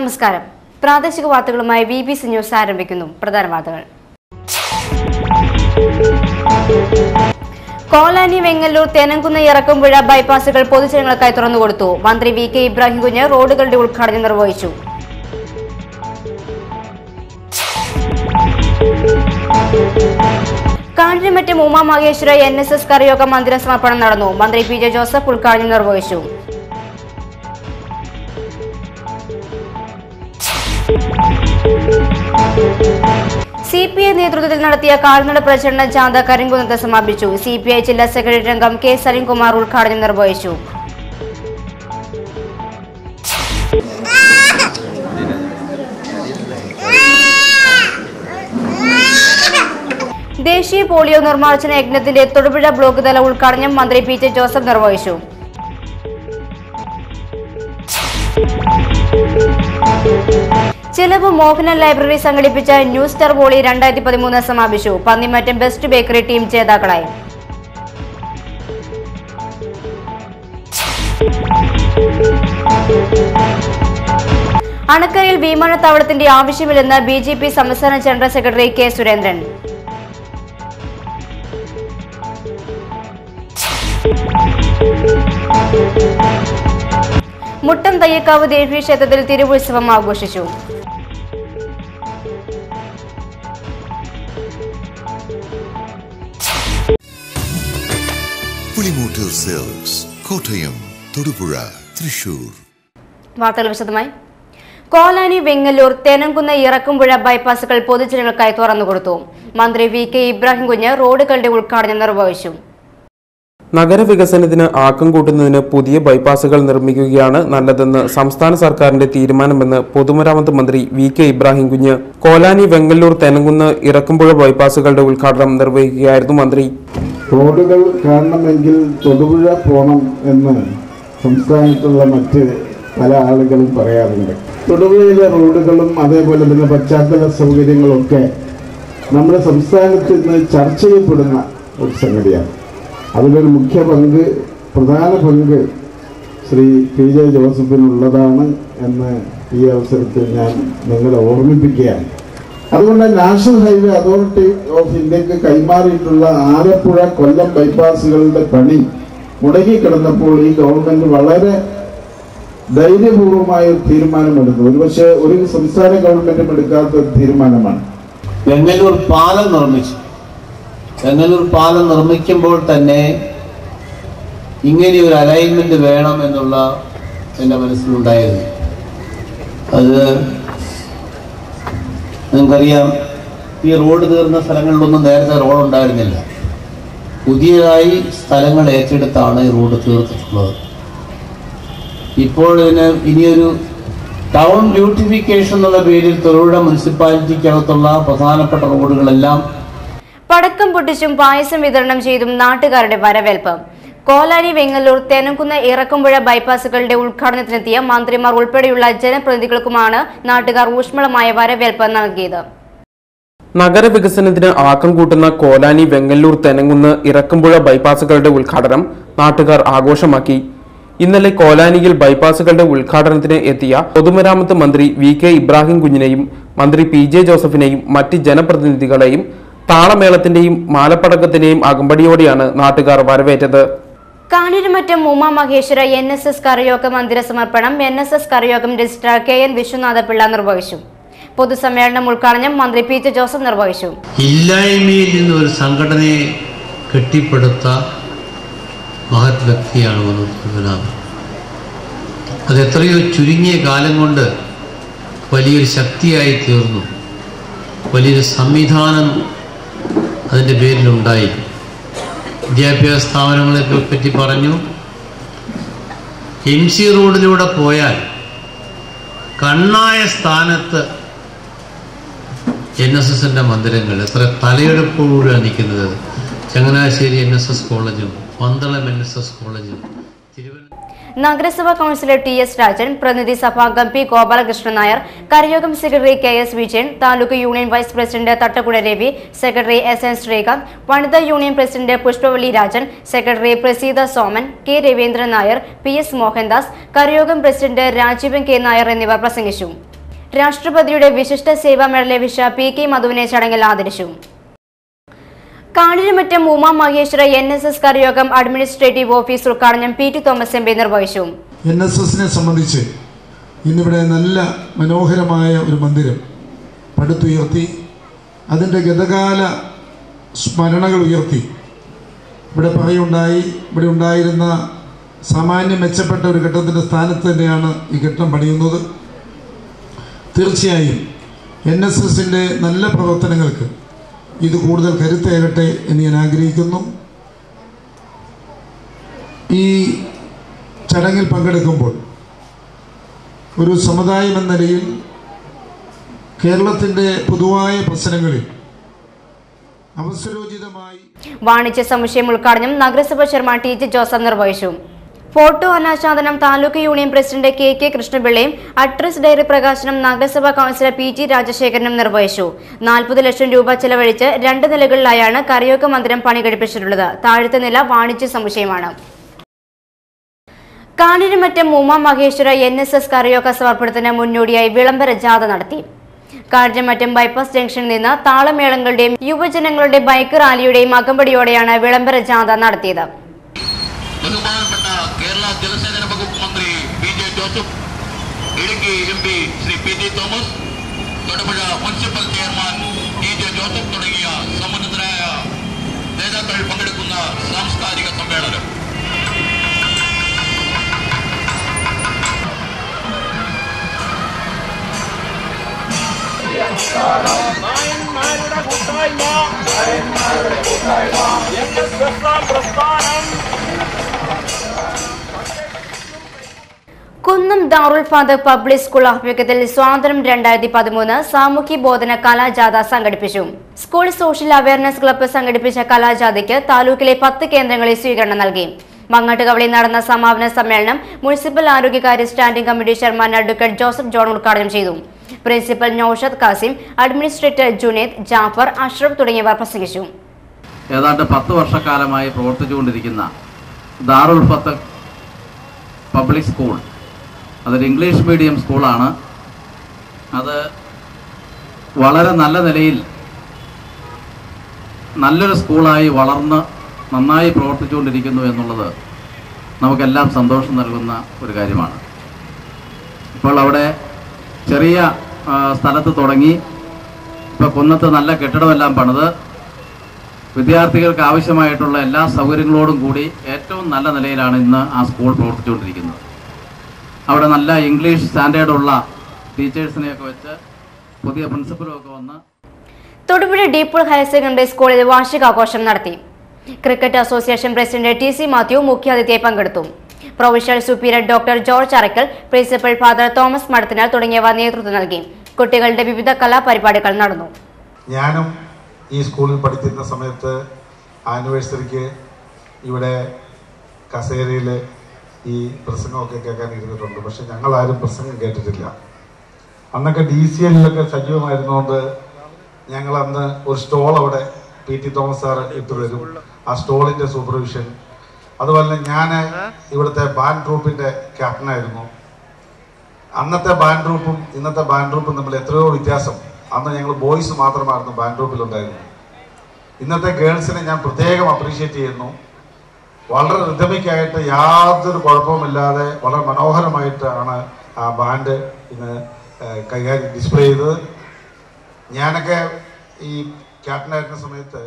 നമസ്കാരം. പ്രാദേശിക വാർത്തകളുമായി BBC ന്യൂസ് ആരംഭിക്കുന്നു. പ്രധാന വാർത്തകൾ. കോലാനി വെങ്ങല്ലൂർ തെനങ്കുന്ന ഇറക്കുംപുഴ ബൈപ്പാസുകൾ പൊതുജനങ്ങൾക്കായി തുറന്നുകൊടുത്തു. മന്ത്രി VK ഇബ്രാഹിം കുഞ്ഞ് റോഡുകളുടെ ഉദ്ഘാടനം നിർവഹിച്ചു. കാഞ്ഞിരമറ്റം ഉമാ മഹേശ്വര NSS കരയോഗ മന്ദിര സമർപ്പണം നടന്നു. മന്ത്രി PJ ജോസഫ് ഉദ്ഘാടനം നിർവഹിച്ചു. CPI നേതൃത്വത്തിൽ നടത്തിയ കാൽനട പ്രചരണ ജാഥ കരിങ്കുന്നത്ത് സമാപിച്ചു. CPI ജില്ലാ സെക്രട്ടറി അംഗം K സലിംകുമാർ ഉദ്ഘാടനം നിർവഹിച്ചു. ദേശീയ പോളിയോ നിർമ്മാർജ്ജന യജ്ഞത്തിന്റെ തൊടുപുഴ ബ്ലോക്ക് തല ഉദ്ഘാടനം മന്ത്രി PJ ജോസഫ് നിർവഹിച്ചു. ചിലവ് മോഹനൽ ലൈബ്രറി സംഘടിപ്പിച്ച ന്യൂസ് സ്റ്റാർ വോളി 2013 സമാപിച്ചു. പന്നിമറ്റം ബെസ്റ്റ് ബേക്കറി ടീം ജേതാക്കളായി. അണക്കരയിൽ വിമാനത്താവളത്തിന്റെ ആവശ്യമില്ലെന്ന് BJP സംസ്ഥാന general secretary K Surendran. Muttam Thayyakkavu Devi ക്ഷേത്രത്തിൽ തിരുവുത്സവം ആഘോഷിച്ചു. വാർത്തകൾ വിശദമായി. കോലാനി വെങ്ങല്ലൂർ തെനങ്കുന്ന ഇറക്കുംപുഴ ബൈപ്പാസുകൾ പൊതുജനങ്ങൾക്കായി തുറന്നുകൊടുത്തു. മന്ത്രി VK ഇബ്രാഹിം കുഞ്ഞ് റോഡുകളുടെ ഉദ്ഘാടനം നിർവഹിച്ചു. നഗരവികസനത്തിന് ആക്കം കൂട്ടുന്നതിന് പുതിയ ബൈപ്പാസുകൾ നിർമ്മിക്കുകയാണ് നല്ലതെന്ന് സംസ്ഥാന സർക്കാരിന്റെ തീരുമാനമെന്ന് പൊതുമരാമത്ത് മന്ത്രി VK ഇബ്രാഹിം കുഞ്ഞ് കോലാനി വെങ്ങല്ലൂർ തെനങ്കുന്ന് ഇറക്കുംപുഴ ബൈപ്പാസുകളുടെ ഉദ്ഘാടനം നിർവഹിക്കുകയായിരുന്നു മന്ത്രി. റോഡുകൾ കാണണമെങ്കിൽ തൊടുപുഴ പോകണം എന്ന് സംസ്ഥാനത്തുള്ള മറ്റ് പല ആളുകളും പറയാറുണ്ട്. തൊടുപുഴയിലെ റോഡുകളും അതേപോലെ തന്നെ പശ്ചാത്തല സൗകര്യങ്ങളൊക്കെ നമ്മുടെ സംസ്ഥാനത്ത് ഇന്ന് ചർച്ച ചെയ്യപ്പെടുന്ന ഒരു സംഗതിയാണ്. അതിലൊരു പ്രധാന പങ്ക് ശ്രീ PJ ജോസഫിനുള്ളതാണ് എന്ന് ഈ അവസരത്തിൽ ഞാൻ നിങ്ങളെ ഓർമ്മിപ്പിക്കുകയാണ്. അതുകൊണ്ട് നാഷണൽ ഹൈവേ അതോറിറ്റി ഓഫ് ഇന്ത്യക്ക് കൈമാറിയിട്ടുള്ള ആലപ്പുഴ കൊല്ലം ബൈപ്പാസുകളുടെ പണി മുടങ്ങിക്കിടന്നപ്പോൾ ഈ ഗവൺമെന്റ് വളരെ ധൈര്യപൂർവമായ ഒരു തീരുമാനമെടുത്തു. ഒരുപക്ഷെ ഒരു സംസ്ഥാന ഗവൺമെന്റും എടുക്കാത്ത ഒരു തീരുമാനമാണ്. വെങ്ങല്ലൂർ പാലം നിർമ്മിച്ചു. വെങ്ങല്ലൂർ പാലം നിർമ്മിക്കുമ്പോൾ തന്നെ ഇങ്ങനെ ഒരു അലൈൻമെന്റ് വേണം എന്നുള്ള എൻ്റെ മനസ്സിലുണ്ടായിരുന്നു. അത് നിങ്ങൾക്കറിയാം, ഈ റോഡ് തീർന്ന സ്ഥലങ്ങളിലൊന്നും നേരത്തെ റോഡ് ഉണ്ടായിരുന്നില്ല. പുതിയതായി സ്ഥലങ്ങൾ ഏറ്റെടുത്താണ് ഈ റോഡ് തീർത്തിട്ടുള്ളത്. ഇപ്പോൾ ഇനിയൊരു ടൗൺ ബ്യൂട്ടിഫിക്കേഷൻ എന്നുള്ള പേരിൽ തൊടുപുഴ മുനിസിപ്പാലിറ്റിക്കകത്തുള്ള പ്രധാനപ്പെട്ട റോഡുകളെല്ലാം പടക്കം പൊട്ടിച്ചും പായസം വിതരണം ചെയ്തും നാട്ടുകാരുടെ വരവേൽപ്പ്. കോലാനി വെങ്ങല്ലൂർ തെനങ്കുന്ന ഇറക്കുംപുഴ ബൈപ്പാസുകളുടെ ഉദ്ഘാടനത്തിനെത്തിയ മന്ത്രിമാർ ഉൾപ്പെടെയുള്ള ജനപ്രതിനിധികൾക്കുമാണ് നാട്ടുകാർ ഊഷ്മളമായ വരവേൽപ്പ് നൽകിയത്. നഗരവികസനത്തിന് ആക്കം കൂട്ടുന്ന കോലാനി വെങ്ങല്ലൂർ തെനങ്കുന്ന് ഇറക്കുംപുഴ ബൈപ്പാസുകളുടെ ഉദ്ഘാടനം നാട്ടുകാർ ആഘോഷമാക്കി. ഇന്നലെ കോലാനിയിൽ ബൈപ്പാസുകളുടെ ഉദ്ഘാടനത്തിന് എത്തിയ പൊതുമരാമത്ത് മന്ത്രി VK ഇബ്രാഹിം കുഞ്ഞിനെയും മന്ത്രി PJ ജോസഫിനെയും മറ്റ് ജനപ്രതിനിധികളെയും താളമേളത്തിന്റെയും മാലപ്പടക്കത്തിന്റെയും അകമ്പടിയോടെയാണ് നാട്ടുകാർ വരവേറ്റത്. കാഞ്ഞിരമറ്റം ഉമാ മഹേശ്വര NSS കരയോഗ മന്ദിര സമർപ്പണം NSS കരയോഗം രജിസ്ട്രാർ KN വിശ്വനാഥപിള്ള നിർവഹിച്ചു. പൊതുസമ്മേളനം ഉദ്ഘാടനം മന്ത്രി PJ ജോസഫ് നിർവഹിച്ചു. ഇല്ലായ്മയിൽ നിന്ന് ഒരു സംഘടനയെ കെട്ടിപ്പടുത്ത മഹത് വ്യക്തിയാണ് പത്മനാഭൻ. അത് എത്രയോ ചുരുങ്ങിയ കാലം കൊണ്ട് വലിയൊരു ശക്തിയായി തീർന്നു. വലിയൊരു സംവിധാനം അതിൻ്റെ പേരിലുണ്ടായി. വിദ്യാഭ്യാസ സ്ഥാപനങ്ങളെ പറ്റി പറഞ്ഞു. MC റോഡിലൂടെ പോയാൽ കണ്ണായ സ്ഥാനത്ത് NSSന്റെ മന്ദിരങ്ങൾ എത്ര തലയെടുപ്പോടുകൂടിയാണ് നിൽക്കുന്നത്. ചങ്ങനാശ്ശേരി NSS കോളേജും പന്തളം NSS കോളേജും നഗരസഭാ കൗൺസിലർ TS രാജൻ, പ്രതിനിധി സഭാംഗം P Gopalakrishnan Nair, Karayogam secretary KS Vijayan, taluk union vice president Thattakkuda Ravi, secretary SN Srikanth, വനിതാ union president Pushpavalli Rajan, secretary Praseetha Soman, K Raveendran Nair, PS Mohandas, Karayogam president Rajeevan K Nair എന്നിവർ പ്രസംഗിച്ചു. രാഷ്ട്രപതിയുടെ വിശിഷ്ട സേവാ മെഡൽ ലഭിച്ച PK മധുവിനെ ചടങ്ങിൽ ആദരിച്ചു. Kanjiramattom Uma Maheshwara NSS Karayogam administrative office ഉദ്ഘാടനം PT തോമസ് MP നിർവഹിച്ചു. NSSനെ സംബന്ധിച്ച് ഇന്നിവിടെ നല്ല മനോഹരമായ ഒരു മന്ദിരം പടുത്തുയർത്തി അതിൻ്റെ ഗതകാല സ്മരണകൾ ഉയർത്തി ഇവിടെ ഉണ്ടായിരുന്ന സാമാന്യം മെച്ചപ്പെട്ട ഒരു ഘട്ടത്തിൻ്റെ സ്ഥാനത്ത് തന്നെയാണ് ഈ ഘട്ടം പണിയുന്നത്. തീർച്ചയായും NSSൻ്റെ നല്ല പ്രവർത്തനങ്ങൾക്ക് ഇത് കൂടുതൽ കരുത്തേകട്ടെ എന്ന് ഞാൻ ആഗ്രഹിക്കുന്നു. ഈ ചടങ്ങിൽ പങ്കെടുക്കുമ്പോൾ ഒരു സമുദായം എന്ന നിലയിൽ കേരളത്തിൻ്റെ പൊതുവായ പ്രശ്നങ്ങളിൽ അവസരോചിതമായി വാണിജ്യ സമുച്ചയം ഉദ്ഘാടനം നഗരസഭ ചെയർമാൻ TJ ജോസഫ് നിർവഹിച്ചു. ഫോട്ടോ അനാച്ഛാദനം താലൂക്ക് യൂണിയൻ പ്രസിഡന്റ് KK കൃഷ്ണപിള്ളയും അഡ്രസ് ഡയറി പ്രകാശനം നഗരസഭാ കൗൺസിലർ PT രാജശേഖരനും നിർവഹിച്ചു. 40 ലക്ഷം രൂപ ചെലവഴിച്ച് 2 നിലകളിലായാണ് കരയോഗ മന്ദിരം പണി കഴിപ്പിച്ചിട്ടുള്ളത്. താഴത്തെ നില വാണിജ്യ സമുച്ചയമാണ്. കാഞ്ഞിരമറ്റം ഉമാ മഹേശ്വര NSS കരയോഗ സമർപ്പണത്തിന് മുന്നോടിയായി വിളംബര ജാഥ നടത്തി. കാഞ്ഞിരമറ്റം ബൈപ്പാസ് ജംഗ്ഷനിൽ നിന്ന് താളമേളങ്ങളുടെയും യുവജനങ്ങളുടെ ബൈക്ക് റാലിയുടെയും അകമ്പടിയോടെയാണ് വിളംബര ജാഥ നടത്തിയത്. ബഹുമാനപ്പെട്ട കേരള ജലസേചന വകുപ്പ് മന്ത്രി PJ Joseph, Idukki MP Shri PT Thomas, Thodupuzha municipal chairman TJ Joseph തുടങ്ങിയ സമുന്നതരായ നേതാക്കൾ പങ്കെടുക്കുന്ന സാംസ്കാരിക സമ്മേളനം കുന്നം ദാറുൽ ഫാദർ പബ്ലിക് സ്കൂൾ ആഭിമുഖ്യത്തിൽ സ്വാതന്ത്ര്യം 2013 സാമൂഹ്യ ബോധന കലാജാഥ സംഘടിപ്പിച്ചു. സ്കൂൾ സോഷ്യൽ അവയർനെസ് ക്ലബ്ബ് സംഘടിപ്പിച്ച കലാജാഥയ്ക്ക് താലൂക്കിലെ 10 കേന്ദ്രങ്ങളിൽ സ്വീകരണം നൽകി. മങ്ങാട്ടുകവളിയിൽ നടന്ന സമാപന സമ്മേളനം മുനിസിപ്പൽ ആരോഗ്യകാര്യ standing committee chairman advocate Joseph John ഉദ്ഘാടനം ചെയ്തു. പ്രിൻസിപ്പൽ നൌഷദ് കാസിം, അഡ്മിനിസ്ട്രേറ്റർ ജുനൈദ്, ജാഫർ, അഷ്റഫ് തുടങ്ങിയവർ പ്രസംഗിച്ചു. ഏതാണ്ട് 10 വർഷക്കാലമായി പ്രവർത്തിച്ചുകൊണ്ടിരിക്കുന്ന ദാറുൽ ഫത്ത് പബ്ലിക് സ്കൂൾ അതൊരു ഇംഗ്ലീഷ് മീഡിയം സ്കൂളാണ്. അത് വളരെ നല്ല നിലയിൽ നല്ലൊരു സ്കൂളായി വളർന്ന് നന്നായി പ്രവർത്തിച്ചുകൊണ്ടിരിക്കുന്നു എന്നുള്ളത് നമുക്കെല്ലാം സന്തോഷം നൽകുന്ന ഒരു കാര്യമാണ്. ഇപ്പോൾ അവിടെ ചെറിയ സ്ഥലത്ത് തുടങ്ങി ഇപ്പോൾ കുന്നത്ത് നല്ല കെട്ടിടമെല്ലാം പണിത് വിദ്യാർത്ഥികൾക്ക് ആവശ്യമായിട്ടുള്ള എല്ലാ സൗകര്യങ്ങളോടും കൂടി ഏറ്റവും നല്ല നിലയിലാണ് ഇന്ന് ആ സ്കൂൾ പ്രവർത്തിച്ചുകൊണ്ടിരിക്കുന്നത്. അവിടെ നല്ല ഇംഗ്ലീഷ് സ്റ്റാൻഡേർഡുള്ള ടീച്ചേഴ്സിനെയൊക്കെ വെച്ച് പുതിയ പ്രിൻസിപ്പലും ഒക്കെ വന്ന് തൊടുപുഴ ഡീപ്പോൾ ഹയർ സെക്കൻഡറി സ്കൂളിൽ വാർഷികാഘോഷം നടത്തി. Cricket association president TC Mathew മുഖ്യാതിഥിയായി പങ്കെടുത്തു. Provincial superior doctor George Arakkal, principal father Thomas Madathinal തുടങ്ങിയവർ നേതൃത്വം നൽകി. കുട്ടികളുടെ വിവിധ കലാപരിപാടികൾ നടന്നു. ഞാനും ഈ സ്കൂളിൽ പഠിച്ചിരുന്ന സമയത്ത് ആനിവേഴ്സറിക്ക് ഇവിടെ കസേരയിൽ ഈ പ്രസംഗമൊക്കെ കേൾക്കാൻ ഇരുന്നിട്ടുണ്ട്. പക്ഷെ ഞങ്ങളാരും പ്രസംഗം കേട്ടിട്ടില്ല. അന്നൊക്കെ DCLലൊക്കെ സജീവമായിരുന്നുകൊണ്ട് ഞങ്ങൾ അന്ന് ഒരു സ്റ്റോൾ അവിടെ PT തോമസ് സാർ ഇട്ട് തരും. ആ സ്റ്റോളിൻ്റെ സൂപ്പർവിഷൻ. അതുപോലെ ഞാൻ ഇവിടുത്തെ ബാൻഡ് ട്രൂപ്പിൻ്റെ ക്യാപ്റ്റനായിരുന്നു. അന്നത്തെ ബാൻഡ് ട്രൂപ്പും ഇന്നത്തെ ബാൻഡ് ട്രൂപ്പും തമ്മിൽ എത്രയോ വ്യത്യാസം. അന്ന് ഞങ്ങൾ ബോയ്സ് മാത്രമായിരുന്നു ബാൻഡ് ട്രൂപ്പിലുണ്ടായിരുന്നത്. ഇന്നത്തെ ഗേൾസിനെ ഞാൻ പ്രത്യേകം അപ്രീഷിയേറ്റ് ചെയ്യുന്നു. വളരെ റിതമിക്കായിട്ട് യാതൊരു കുഴപ്പവുമില്ലാതെ വളരെ മനോഹരമായിട്ടാണ് ആ ബാൻഡ് ഇന്ന് കൈകാര്യം ഡിസ്പ്ലേ ചെയ്തത്. ഞാനൊക്കെ ഈ ക്യാപ്റ്റനായിരുന്ന സമയത്ത്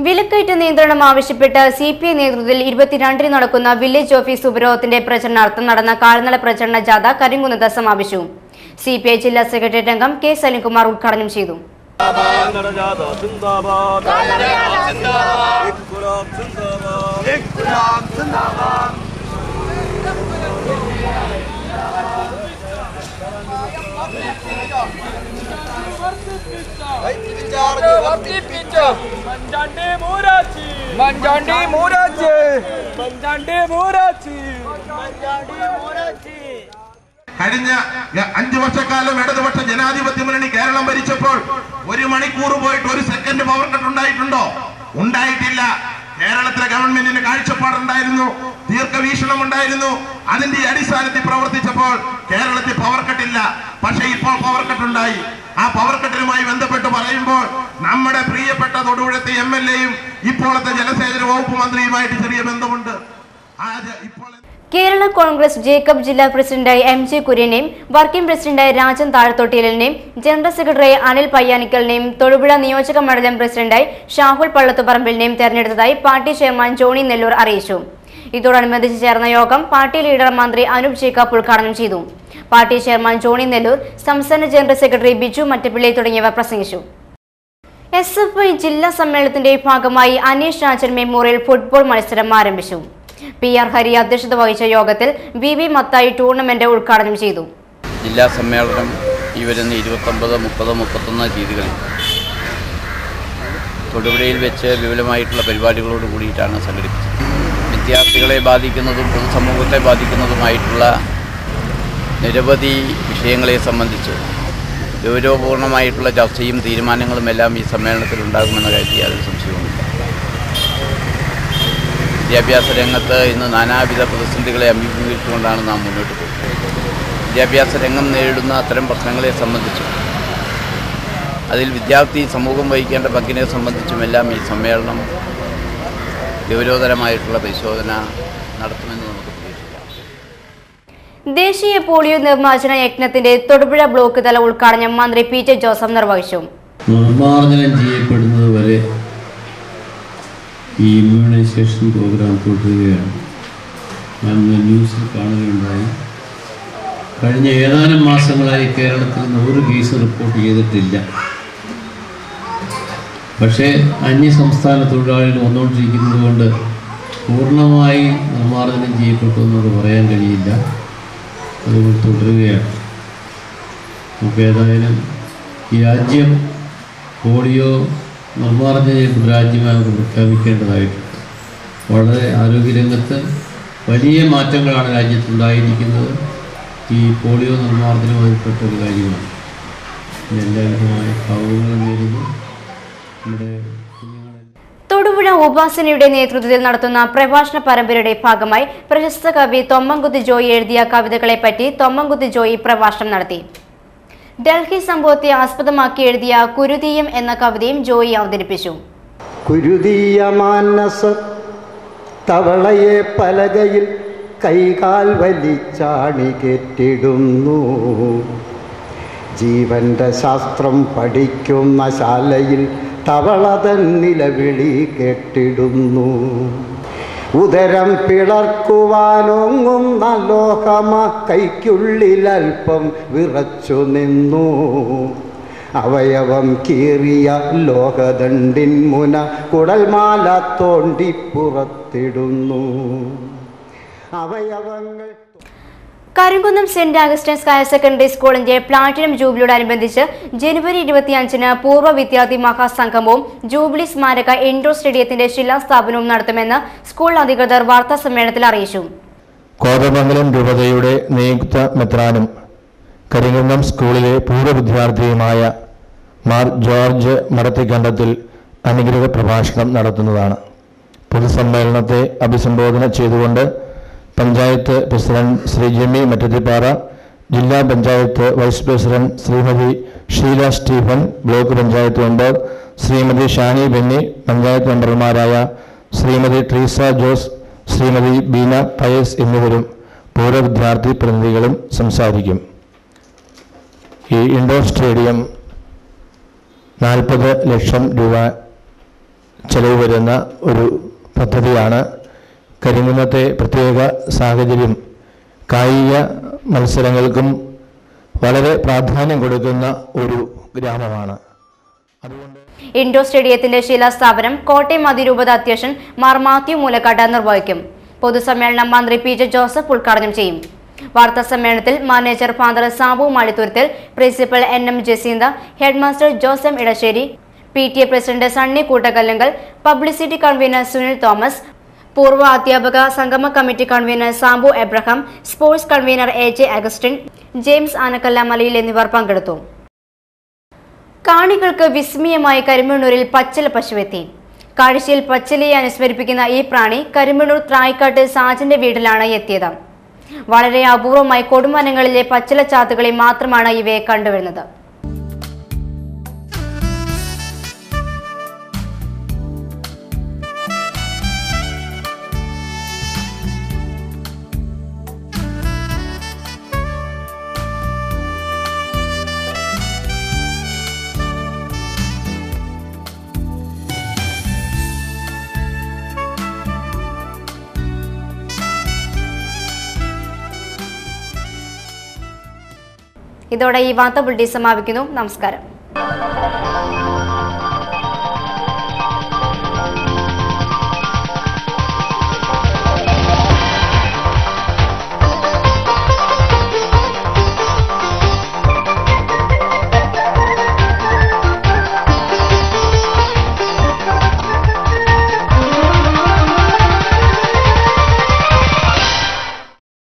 വിലക്കയറ്റ നിയന്ത്രണം ആവശ്യപ്പെട്ട് CPI നേതൃത്വത്തിൽ 22-ന് നടക്കുന്ന വില്ലേജ് ഓഫീസ് ഉപരോധത്തിന്റെ പ്രചരണാർത്ഥം നടന്ന കാൽനട പ്രചരണ ജാഥ കരിങ്കുന്നത്ത് സമാപിച്ചു. CPI ജില്ലാ സെക്രട്ടേറിയറ്റ് അംഗം K സലിംകുമാർ ഉദ്ഘാടനം ചെയ്തു. കഴിഞ്ഞ 5 വർഷക്കാലം ഇടതുപക്ഷ ജനാധിപത്യ മുന്നണി കേരളം ഭരിച്ചപ്പോൾ 1 മണിക്കൂർ പോയിട്ട് 1 സെക്കൻഡ് പവർ കട്ട് ഉണ്ടായിട്ടുണ്ടോ? ഉണ്ടായിട്ടില്ല. കേരളത്തിലെ ഗവൺമെന്റിന് കാഴ്ചപ്പാടുണ്ടായിരുന്നു, ദീർഘവീക്ഷണമുണ്ടായിരുന്നു. അതിന്റെ അടിസ്ഥാനത്തിൽ പ്രവർത്തിച്ചപ്പോൾ കേരളത്തിൽ പവർ കട്ടില്ല. പക്ഷെ ഇപ്പോൾ പവർ കട്ടുണ്ടായി. ആ പവർ കട്ടിലുമായി ബന്ധപ്പെട്ട് പറയുമ്പോൾ നമ്മുടെ പ്രിയപ്പെട്ട തൊടുപുഴത്തെ MLA-യും ഇപ്പോഴത്തെ ജലസേചന വകുപ്പ് മന്ത്രിയുമായിട്ട് ചെറിയ ബന്ധമുണ്ട്. കേരള കോൺഗ്രസ് ജേക്കബ് ജില്ലാ പ്രസിഡന്റായി MG കുര്യനെയും വർക്കിംഗ് പ്രസിഡന്റായി രാജൻ താഴത്തൊട്ടിലിനെയും ജനറൽ സെക്രട്ടറി അനിൽ പയ്യാനിക്കലിനെയും തൊടുപുഴ നിയോജക മണ്ഡലം പ്രസിഡന്റായി ഷാഹുൽ പള്ളത്തുപറമ്പിലിനെയും തെരഞ്ഞെടുത്തതായി പാർട്ടി ചെയർമാൻ ജോണി നെല്ലൂർ അറിയിച്ചു. ഇതോടനുബന്ധിച്ച് ചേർന്ന യോഗം പാർട്ടി ലീഡർ മന്ത്രി അനൂപ് ജേക്കബ് ഉദ്ഘാടനം ചെയ്തു. പാർട്ടി ചെയർമാൻ ജോണി നെല്ലൂർ, സംസ്ഥാന ജനറൽ സെക്രട്ടറി ബിജു മറ്റപ്പിള്ളി തുടങ്ങിയവർ പ്രസംഗിച്ചു. SFI ജില്ലാ സമ്മേളനത്തിന്റെ ഭാഗമായി അനീഷ് രാജൻ മെമ്മോറിയൽ ഫുട്ബോൾ മത്സരം ആരംഭിച്ചു. PR ഹരി അധ്യക്ഷത വഹിച്ച യോഗത്തിൽ VV മത്തായി ടൂർണമെന്റ് ഉദ്ഘാടനം ചെയ്തു. ജില്ലാ സമ്മേളനം ഈ വരുന്ന 29, 30, 31 തീയതികളിൽ തൊടുപുഴയിൽ വെച്ച് വിപുലമായിട്ടുള്ള പരിപാടികളോട് കൂടിയിട്ടാണ് സംഘടിപ്പിച്ചത്. വിദ്യാർത്ഥികളെ ബാധിക്കുന്നതും പൊതുസമൂഹത്തെ ബാധിക്കുന്നതുമായിട്ടുള്ള നിരവധി വിഷയങ്ങളെ സംബന്ധിച്ച് ഗൗരവപൂർണമായിട്ടുള്ള ചർച്ചയും തീരുമാനങ്ങളുമെല്ലാം ഈ സമ്മേളനത്തിൽ ഉണ്ടാകുമെന്ന കാര്യത്തിൽ യാതൊരു സംശയവുമില്ല. വിദ്യാഭ്യാസ രംഗത്ത് ഇന്ന് നാനാവിധ പ്രതിസന്ധികളെ അഭിമുഖീകരിച്ചുകൊണ്ടാണ് നാം മുന്നോട്ട് പോകുന്നത്. വിദ്യാഭ്യാസ രംഗം നേരിടുന്ന അത്തരം പ്രശ്നങ്ങളെ സംബന്ധിച്ചും അതിൽ വിദ്യാർത്ഥി സമൂഹം വഹിക്കേണ്ട പങ്കിനെ സംബന്ധിച്ചുമെല്ലാം ഈ സമ്മേളനം ഗൗരവതരമായിട്ടുള്ള പരിശോധന നടത്തുമെന്ന് നമുക്ക് പ്രതീക്ഷിക്കാം. ദേശീയ പോളിയോ നിർമ്മാർജ്ജന യജ്ഞത്തിന്റെ തൊടുപുഴ ബ്ലോക്ക് തല ഉദ്ഘാടനം മന്ത്രി PJ ജോസഫ് നിർവഹിച്ചു. നിർമ്മാർജ്ജനം ചെയ്യപ്പെടുന്നത് വരെ ഈ ഇമ്മ്യൂണൈസേഷൻ പ്രോഗ്രാം തുടരുകയാണ്. ഞാൻ ന്യൂസിൽ കാണുകയുണ്ടായി. കഴിഞ്ഞ ഏതാനും മാസങ്ങളായി കേരളത്തിൽ 100 കേസ് റിപ്പോർട്ട് ചെയ്തിട്ടില്ല. പക്ഷേ അന്യസംസ്ഥാന തൊഴിലാളികൾ വന്നുകൊണ്ടിരിക്കുന്നത് കൊണ്ട് പൂർണ്ണമായി നിർമ്മാർജ്ജനം ചെയ്യപ്പെട്ടു എന്നത് പറയാൻ കഴിയില്ല. അതുകൊണ്ട് തുടരുകയാണ്. നമുക്ക് ഏതായാലും ഈ രാജ്യം പോളിയോ നിർമ്മാർജ്ജന രാജ്യമായി പ്രഖ്യാപിക്കേണ്ടതായിട്ടുണ്ട്. വളരെ ആരോഗ്യരംഗത്ത് വലിയ മാറ്റങ്ങളാണ് രാജ്യത്തുണ്ടായിരിക്കുന്നത്. ഈ പോളിയോ നിർമ്മാർജ്ജനവുമായിപ്പെട്ട ഒരു കാര്യമാണ്. എല്ലാവിധമായ ഭാവങ്ങളും നേരുന്നു. നമ്മുടെ തൊടുപുഴ ഉപാസനയുടെ നേതൃത്വത്തിൽ നടത്തുന്ന പ്രഭാഷണ പരമ്പരയുടെ ഭാഗമായി പ്രശസ്ത കവി തൊമ്മൻകുത്ത് ജോയി എഴുതിയ കവിതകളെപ്പറ്റി തൊമ്മൻകുത്ത് ജോയി പ്രഭാഷണം നടത്തി. ഡൽഹി സംഭവത്തെ ആസ്പദമാക്കി എഴുതിയ കുരുതീയം എന്ന കവിതയും ജോയി അവതരിപ്പിച്ചു. കുരുതീയ മാനസ തവളയെ പലകയിൽ കൈകാൽ വലിച്ചാണി കെട്ടിടുന്നു. ജീവന്റെ ശാസ്ത്രം പഠിക്കുന്ന ശാലയിൽ തവള തൻ നിലവിളി കെട്ടിടുന്നു. ഉദരം പിളർക്കുവാനൊങ്ങുന്ന ലോഹമ കൈക്കുള്ളിലൽപ്പം വിറച്ചു നിന്നു. അവയവം കീറിയ ലോകദണ്ഡിൻ മുന കുടൽമാല തോണ്ടി പുറത്തിടുന്നു. അവയവങ്ങൾ Karimkunnam saint Augustine's higher secondary സ്കൂളിന്റെ പ്ലാറ്റിനം ജൂബിലിയോടനുബന്ധിച്ച് ജനുവരി 25-ന് പൂർവ്വ വിദ്യാർത്ഥി മഹാസംഗമവും ജൂബിലി സ്മാരക ഇൻഡോർ സ്റ്റേഡിയത്തിന്റെ ശിലാസ്ഥാപനവും നടത്തുമെന്ന് സ്കൂൾ അധികൃതർ വാർത്താസമ്മേളനത്തിൽ അറിയിച്ചു. കോതമംഗലം രൂപതയുടെ നിയുക്ത മെത്രാനും കരിങ്കുന്നം സ്കൂളിലെ പൂർവ്വ വിദ്യാർത്ഥിയുമായ മാർ ജോർജ് മടത്തിക്കണ്ടത്തിൽ അനുഗ്രഹ പ്രഭാഷണം നടത്തുന്നതാണ്. പൊതുസമ്മേളനത്തെ അഭിസംബോധന ചെയ്തുകൊണ്ട് പഞ്ചായത്ത് പ്രസിഡന്റ് ശ്രീ ജെമി മറ്റത്തിപ്പാറ, ജില്ലാ panchayat vice president Shrimati Sheela Stephen, block panchayat member Shrimati Shani Benny, panchayat മെമ്പർമാരായ ശ്രീമതി ട്രീസ ജോസ്, ശ്രീമതി ബീന പയസ് എന്നിവരും പൂർവ്വ വിദ്യാർത്ഥി പ്രതിനിധികളും സംസാരിക്കും. ഈ ഇൻഡോർ സ്റ്റേഡിയം 40 ലക്ഷം രൂപ ചെലവ് വരുന്ന ഒരു പദ്ധതിയാണ്. കരിങ്കുന്നത്തെ പ്രത്യേക സാഹചര്യം കായിക മത്സരങ്ങൾക്കും വളരെ പ്രാധാന്യം കൊടുക്കുന്ന ഒരു ഗ്രാമമാണ്. ഇൻഡോർ സ്റ്റേഡിയത്തിന്റെ ശിലാസ്ഥാപനം കോട്ടയം അതിരൂപത അധ്യക്ഷൻ മാർ മാത്യു മൂലക്കാട് നിർവഹിക്കും. പൊതുസമ്മേളനം മന്ത്രി PJ ജോസഫ് ഉദ്ഘാടനം ചെയ്യും. വാർത്താസമ്മേളനത്തിൽ manager father Sabu Malithuruthil, principal NM Jacintha, headmaster Josam Edassery, PTA president Sunny Koottakkallankal, publicity convener Sunil Thomas, പൂർവ്വ അധ്യാപക സംഗമ committee convener Sabu Abraham, sports convener AJ Augustine, James Anakkallamalayil എന്നിവർ പങ്കെടുത്തു. കാണികൾക്ക് വിസ്മയമായി കരിമണ്ണൂരിൽ പച്ചില പശുവെത്തി. കാഴ്ചയിൽ പച്ചിലയെ അനുസ്മരിപ്പിക്കുന്ന ഈ പ്രാണി കരിമണ്ണൂർ ത്രായിക്കാട്ട് സാജന്റെ വീട്ടിലാണ് എത്തിയത്. വളരെ അപൂർവമായി കൊടുമരങ്ങളിലെ പച്ചില ചാത്തുകളിൽ മാത്രമാണ് ഇവയെ കണ്ടുവരുന്നത്. ഇതോടെ ഈ വാർത്താ ബുള്ളറ്റിൻ സമാപിക്കുന്നു. നമസ്കാരം.